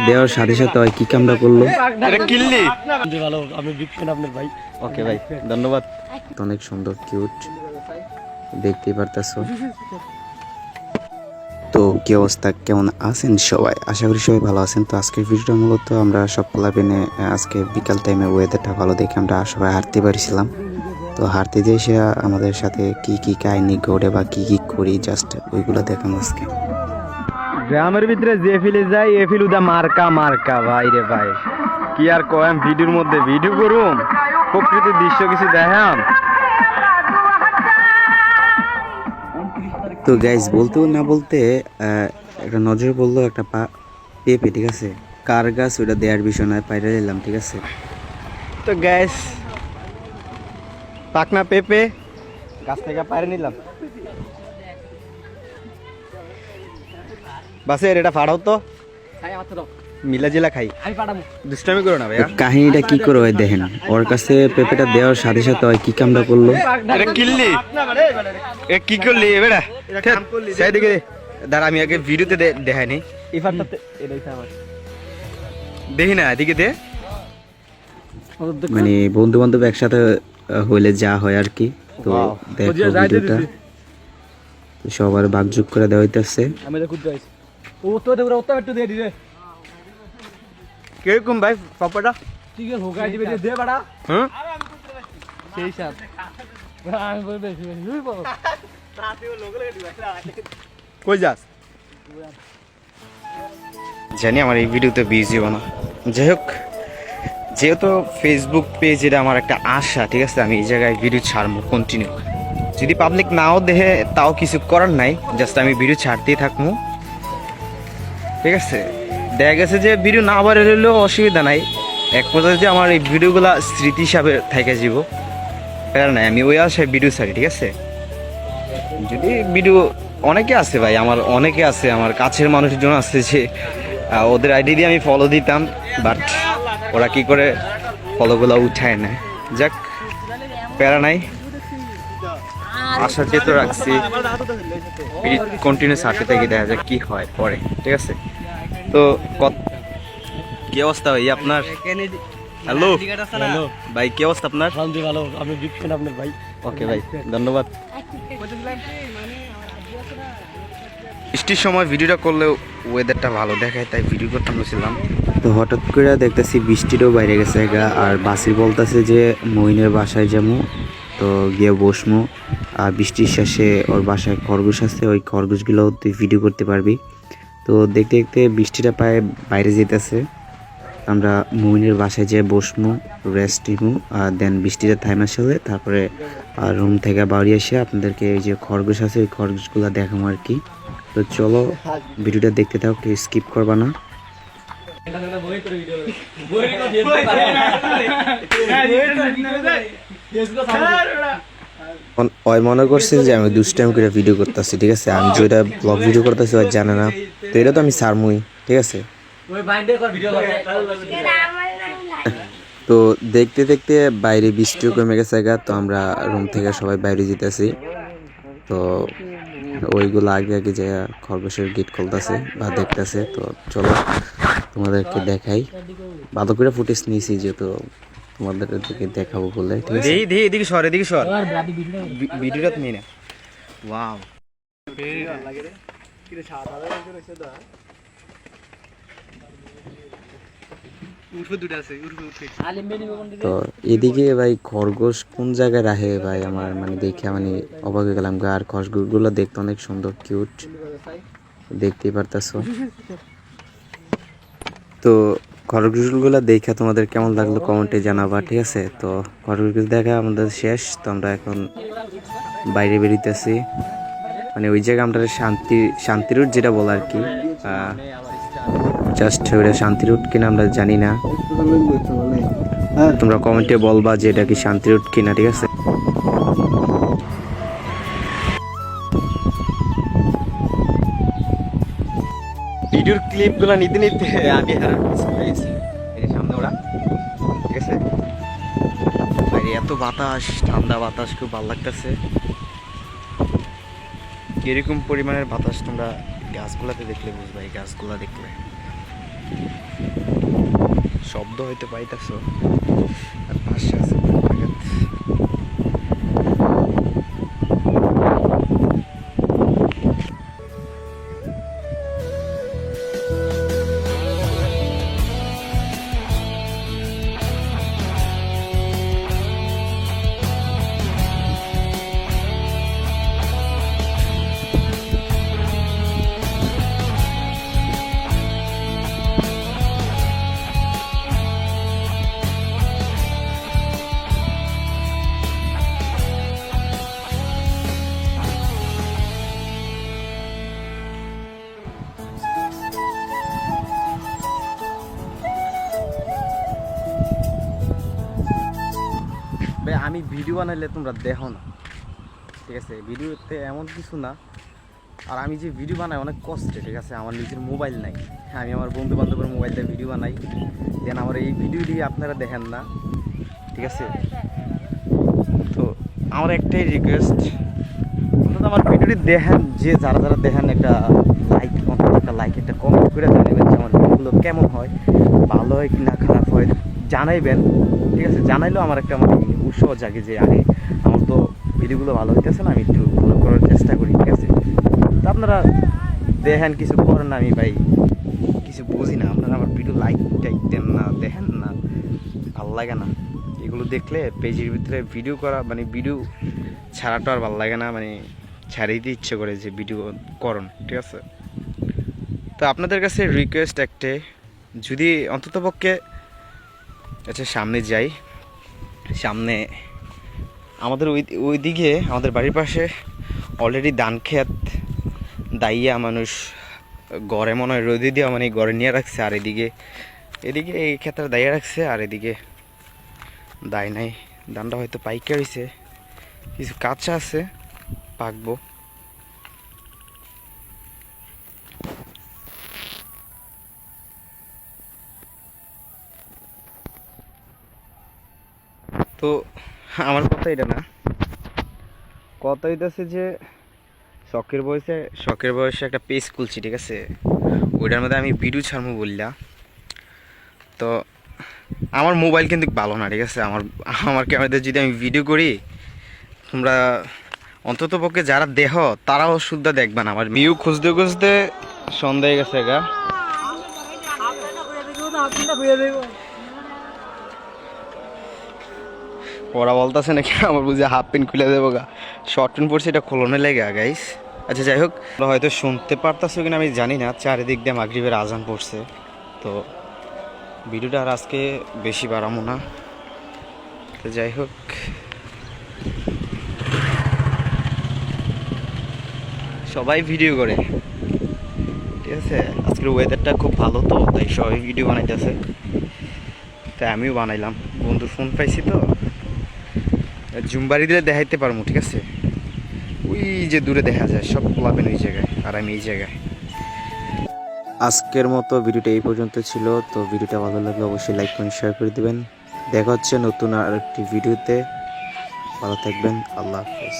দেওয়ার সাথে সাথে ওই কি কামটা করলো। কিল্লি ভালো, আমি বিগ ফ্যান আপনার ভাই। ওকে ভাই, ধন্যবাদ। অনেক সুন্দর, কিউট, দেখতেই পারতেছো। তো কি অবস্থা, কেমন আছেন সবাই? আশা করি সবাই ভালো আছেন। তো আজকের ভিডিওটা মূলত আমরা সব প্লাবেনে আজকে বিকাল টাইমে ওয়েদারটা ভালো দেখে আমরা সবাই হাঁটতে পারছিলাম। তো হাঁটতে যেয়ে সে আমাদের সাথে কি কি কাহিনী ঘটে বা কি কি করি জাস্ট ওইগুলো দেখানো আজকে। গ্রামের ভিতরে যে ফিলে যায় এ ফিল উদা মার্কা মার্কা ভাই রে ভাই, কি আর কয়াম, ভিডিওর মধ্যে ভিডিও করুম, প্রকৃতির দৃশ্য কিছু দেখাম। তো গাইজ বলতেও না বলতে একটা নজর বললো একটা পেঁপে, ঠিক আছে, কার গাছ ওইটা দেওয়ার বিষয় নয়, পাইরে নিলাম, ঠিক আছে। তো গ্যাস পাকনা পেঁপে গাছ থেকে পাইরে নিলাম। বাসের এটা ফাড়াও তো, মিলা জিলা খাই, দুষ্টামি করো না ভাই। কাহিনীটা কি করে হয় দেখেন, ওর কাছে পেঁপেটা দেওয়ার সাথে সাথে ওই কি কামটা করলো। এটা কিল্লি, এ কি করলি এবারে? সেই দিকে দাঁড়া, আমি আগে ভিডিওতে দেখাইনি, দেখি না এদিকে দে। মানে বন্ধু বান্ধব একসাথে হইলে যা হয় আর কি। তো দেখো ভিডিওটা, সবার ভাগযোগ করে দেওয়া হইতেছে। কিরকম ভাই পাপাটা? হ্যাঁ কই যাস জানি আমার এই ভিডিওতে বিজি হবো না। যাই হোক, যেহেতু ফেসবুক পেজ এটা আমার একটা আশা, ঠিক আছে, আমি এই জায়গায় ভিডিও ছাড়বো কন্টিনিউ। যদি পাবলিক নাও দেখে তাও কিছু করার নাই, জাস্ট আমি ভিডিও ছাড়তেই থাকবো, ঠিক আছে। দেখা গেছে যে ভিডিও না বাড়ে হলেও অসুবিধা নাই, এক কথা যে আমার এই ভিডিওগুলা স্মৃতি হিসাবে থেকে যাব, প্যারা নাই, আমি ওই আশায় ভিডিও ছাড়ি, ঠিক আছে। যদি ভিডিও অনেকে আছে ভাই, আমার অনেকে আছে, আমার কাছের মানুষজন আছে যে ওদের আইডি দিয়ে আমি ফলো দিতাম, বাট ওরা কি করে ফলোগুলো উঠায় না। যাক, প্যারা নাই, আশা যেহেতু রাখছি কন্টিনিউ সাথে থেকে দেখা যাক কি হয় পরে, ঠিক আছে। তো কি অবস্থা ভাই আপনার? হ্যালো ভাই, কি অবস্থা আপনার? ভালো, আমি বিগ ফ্যান আপনার ভাই। ওকে ভাই, ধন্যবাদ। বৃষ্টির সময় ভিডিওটা করলে ওয়েদারটা ভালো দেখায়, তাই ভিডিও করতে বলছিলাম। তো হঠাৎ করে দেখতেছি বৃষ্টিটাও বাইরে গেছে গা, আর বাসি বলতেছে যে মইনের বাসায় যাবো, তো গিয়ে বসমু। আর বৃষ্টির শেষে ওর বাসায় খরগোশ আছে, ওই খরগোশগুলো তুই ভিডিও করতে পারবি। তো দেখতে দেখতে বৃষ্টিটা প্রায় বাইরে যেতেছে, আমরা মইনের বাসায় যেয়ে বসমু, রেস্ট নিবো, আর দেন বৃষ্টিটা থামার সাথে তারপরে রুম থেকে বাড়ি এসে আপনাদেরকে এই যে খরগোশ আছে ওই খরগোশগুলো দেখাবো আর কি। তো চলো ভিডিওটা দেখতে থাকো, কেউ স্কিপ করবা না। ওই মনে করছে যে আমি দুষ্টাইম করে ভিডিও করতেছি, ঠিক আছে, আমি যেটা ব্লগ ভিডিও করতেছি ওই জানে না, তো এটা তো আমি সারমুই, ঠিক আছে। তো দেখতে দেখতে বাইরে বৃষ্টিও কমে গেছে গা, তো আমরা রুম থেকে সবাই বাইরে যেতেছি। তো ওইগুলো আগে আগে যে খরগোশের গেট খুলতেছে বা দেখতেছে, তো চলো তোমাদেরকে দেখাই। ভালো করে ফুটেজ নিয়েছি যেহেতু তোমাদেরকে দেখাবো বলে, ঠিক আছে। এদিকে সর, এদিকে সর, ভিডিওটা তুমি না। ওয়াও, তো এদিকে ভাই খরগোশ কোন জায়গায় রাখে ভাই, আমার মানে দেখে মানে অবাক হয়ে গেলাম। আর খরগোশগুলো দেখতে অনেক সুন্দর, কিউট, দেখতেই পারতেছো। তো খরগোশগুলো দেখে তোমাদের কেমন লাগলো কমেন্টে জানাবা, ঠিক আছে। তো খরগোশ দেখা আমাদের শেষ, তো আমরা এখন বাইরে বেরিতেছি, মানে ওই জায়গায় আমরা শান্তি রুট যেটা বলে আর কি, জাস্ট ওটা শান্তি রুট কিনা আমরা জানি না, তোমরা কমেন্টে বলবা যে এটা কি শান্তি রুট কিনা, ঠিক আছে। ভিডিওর ক্লিপগুলো নিতে নিতে আমি সামনে ওরা, ঠিক আছে। বাইরে এত বাতাস, ঠান্ডা বাতাস, খুব ভালো লাগতেছে। কিরকম পরিমাণের বাতাস তোমরা গাছগুলাতে দেখলে বুঝবা, এই গাছগুলা দেখলে। শব্দ হইতে পাইতেছো আর পাশে আছে বাগেরহাট। ভাই আমি ভিডিও বানাইলে তোমরা দেখো না, ঠিক আছে? ভিডিওতে এমন কিছু না। আর আমি যে ভিডিও বানাই অনেক কষ্টে, ঠিক আছে? আমার নিজের মোবাইল নাই, আমি আমার বন্ধু বান্ধবের মোবাইল দিয়ে ভিডিও বানাই। দেন আমার এই ভিডিওটি আপনারা দেখেন না, ঠিক আছে? তো আমার একটাই রিকোয়েস্ট, অন্তত আমার ভিডিওটি দেখেন, যে যারা যারা দেখেন একটা লাইক, অন্তত একটা লাইক, একটা কমেন্ট করে জানাবেন যে আমার ভিডিওগুলো কেমন হয়, ভালো হয় কি না খারাপ হয় জানাইবেন, ঠিক আছে? জানাইলেও আমার একটা মানে উৎসাহ জাগে যে আরে আমার তো ভিডিওগুলো ভালো হইতেছে না, আমি একটু ভালো করার চেষ্টা করি, ঠিক আছে? তো আপনারা দেখেন, কিছু করেন না, আমি ভাই কিছু বুঝি না। আপনারা আমার ভিডিও লাইক টাইক দেন না, দেখেন না, ভালো লাগে না এগুলো দেখলে। পেজের ভিতরে ভিডিও করা মানে ভিডিও ছাড়াটা আর ভালো লাগে না, মানে ছাড়িয়ে দিতে ইচ্ছে করে যে ভিডিও করুন, ঠিক আছে? তো আপনাদের কাছে রিকোয়েস্ট একটাই, যদি অন্ততপক্ষে আচ্ছা সামনে যাই, সামনে আমাদের ওইদিকে আমাদের বাড়ির পাশে অলরেডি ধান ক্ষেত দাইয়া মানুষ গড়ে মনে হয় রোদে দিয়ে মানে গড়ে নিয়ে রাখছে। আর এদিকে এই ক্ষেত্রে দাইয়া রাখছে, আর এদিকে দায় নাই। ধানটা হয়তো পাইকে হয়েছে, কিছু কাঁচা আছে, পাকবো। তো আমার কথা এটা না, কথা হইতেছে যে শখের বয়সে একটা পেজ খুলছি, ঠিক আছে? ওইটার মধ্যে আমি ভিডিও ছাড়বো বললা। তো আমার মোবাইল কিন্তু ভালো না, ঠিক আছে? আমার ক্যামেরাতে যদি আমি ভিডিও করি, তোমরা অন্তত পক্ষে যারা দেখ তারাও শুদ্ধ দেখবা না। আমার ভিউ খুঁজতে খুঁজতে সন্ধ্যা হয়ে গেছে গা। ওরা বলতেছে নাকি আমার বুঝে হাফ প্যান্ট খুলে দেবো গা, শর্ট প্যান্ট পরছি, এটা খোলনে লেগে গাইস। আচ্ছা যাই হোক, হয়তো শুনতে পারতাছো কিনা আমি জানি না, চারিদিক দিয়ে মাগরিবের আজান পড়ছে। তো ভিডিওটা আর আজকে বেশি বাড়াবো না। তো যাই হোক, সবাই ভিডিও করে, ঠিক আছে? আজকের ওয়েদারটা খুব ভালো, তো তাই সবাই ভিডিও বানাইতেছে, তাই আমিও বানাইলাম। বন্ধুর ফোন পাইছি তো, জুম বাড়ি দিলে দেখাইতে পারবো, ঠিক আছে? ওই যে দূরে দেখা যায় সব পোলাবেন ওই জায়গায়, আর আমি এই জায়গায়। আজকের মতো ভিডিওটা এই পর্যন্ত ছিল। তো ভিডিওটা ভালো লাগলে অবশ্যই লাইক করে শেয়ার করে দিবেন। দেখা হচ্ছে নতুন আর একটি ভিডিওতে। ভালো থাকবেন, আল্লাহ হাফেজ।